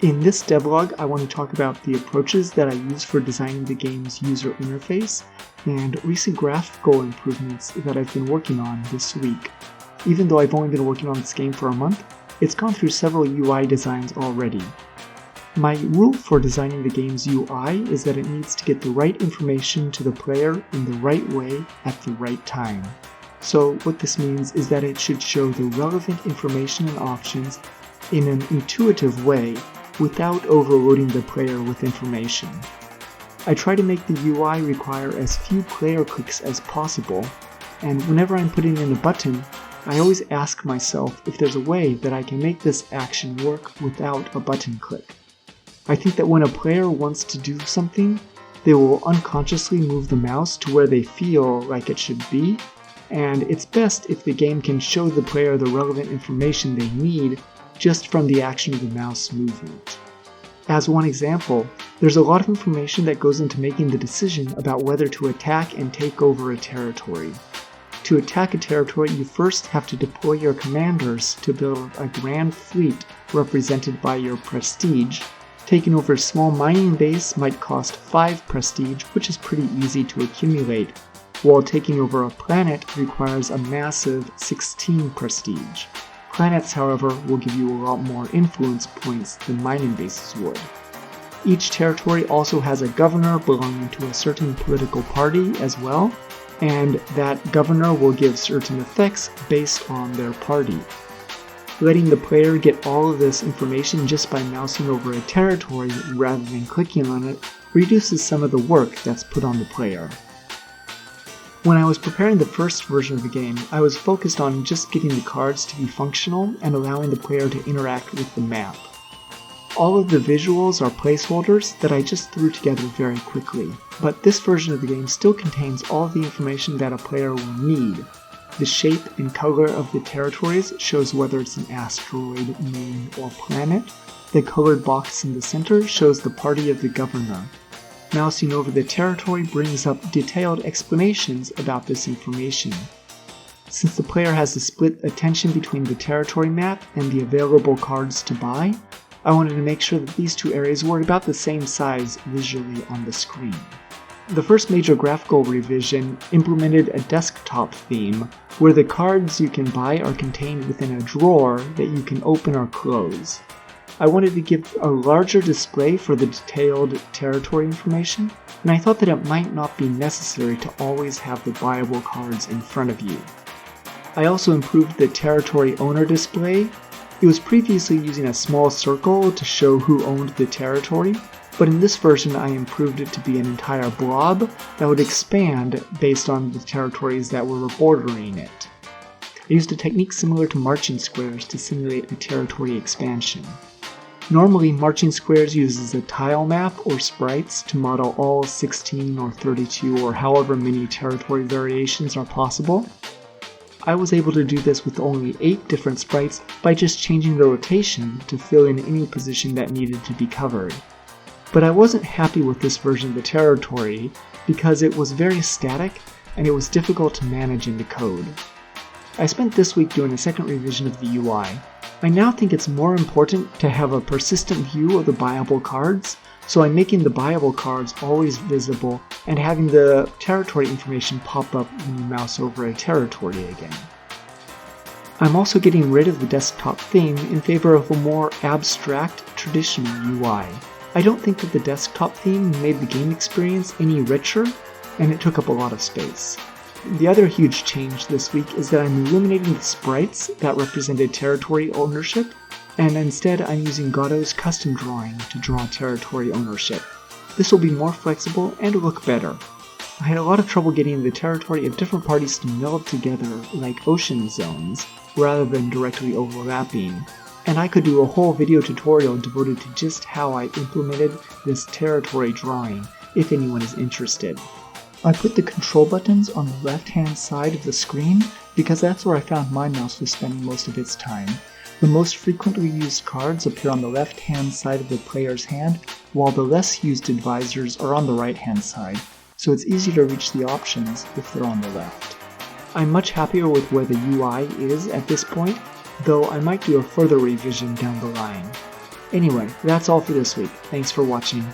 In this devlog, I want to talk about the approaches that I use for designing the game's user interface and recent graphical improvements that I've been working on this week. Even though I've only been working on this game for a month, it's gone through several UI designs already. My rule for designing the game's UI is that it needs to get the right information to the player in the right way at the right time. So what this means is that it should show the relevant information and options in an intuitive way without overloading the player with information. I try to make the UI require as few player clicks as possible, and whenever I'm putting in a button, I always ask myself if there's a way that I can make this action work without a button click. I think that when a player wants to do something, they will unconsciously move the mouse to where they feel like it should be, and it's best if the game can show the player the relevant information they need just from the action of the mouse movement. As one example, there's a lot of information that goes into making the decision about whether to attack and take over a territory. To attack a territory, you first have to deploy your commanders to build a grand fleet represented by your prestige. Taking over a small mining base might cost 5 prestige, which is pretty easy to accumulate, while taking over a planet requires a massive 16 prestige. Planets, however, will give you a lot more influence points than mining bases would. Each territory also has a governor belonging to a certain political party as well, and that governor will give certain effects based on their party. Letting the player get all of this information just by mousing over a territory rather than clicking on it reduces some of the work that's put on the player. When I was preparing the first version of the game, I was focused on just getting the cards to be functional and allowing the player to interact with the map. All of the visuals are placeholders that I just threw together very quickly, but this version of the game still contains all the information that a player will need. The shape and color of the territories shows whether it's an asteroid, moon, or planet. The colored box in the center shows the party of the governor. Mousing over the territory brings up detailed explanations about this information. Since the player has to split attention between the territory map and the available cards to buy, I wanted to make sure that these two areas were about the same size visually on the screen. The first major graphical revision implemented a desktop theme, where the cards you can buy are contained within a drawer that you can open or close. I wanted to give a larger display for the detailed territory information, and I thought that it might not be necessary to always have the buyable cards in front of you. I also improved the territory owner display. It was previously using a small circle to show who owned the territory, but in this version I improved it to be an entire blob that would expand based on the territories that were bordering it. I used a technique similar to marching squares to simulate a territory expansion. Normally, marching squares uses a tile map or sprites to model all 16 or 32 or however many territory variations are possible. I was able to do this with only 8 different sprites by just changing the rotation to fill in any position that needed to be covered. But I wasn't happy with this version of the territory because it was very static and it was difficult to manage in the code. I spent this week doing a second revision of the UI. I now think it's more important to have a persistent view of the buyable cards, so I'm making the buyable cards always visible and having the territory information pop up when you mouse over a territory again. I'm also getting rid of the desktop theme in favor of a more abstract, traditional UI. I don't think that the desktop theme made the game experience any richer, and it took up a lot of space. The other huge change this week is that I'm eliminating the sprites that represented territory ownership, and instead I'm using Godot's custom drawing to draw territory ownership. This will be more flexible and look better. I had a lot of trouble getting the territory of different parties to meld together like ocean zones, rather than directly overlapping, and I could do a whole video tutorial devoted to just how I implemented this territory drawing, if anyone is interested. I put the control buttons on the left-hand side of the screen because that's where I found my mouse was spending most of its time. The most frequently used cards appear on the left-hand side of the player's hand, while the less used advisors are on the right-hand side, so it's easy to reach the options if they're on the left. I'm much happier with where the UI is at this point, though I might do a further revision down the line. Anyway, that's all for this week. Thanks for watching.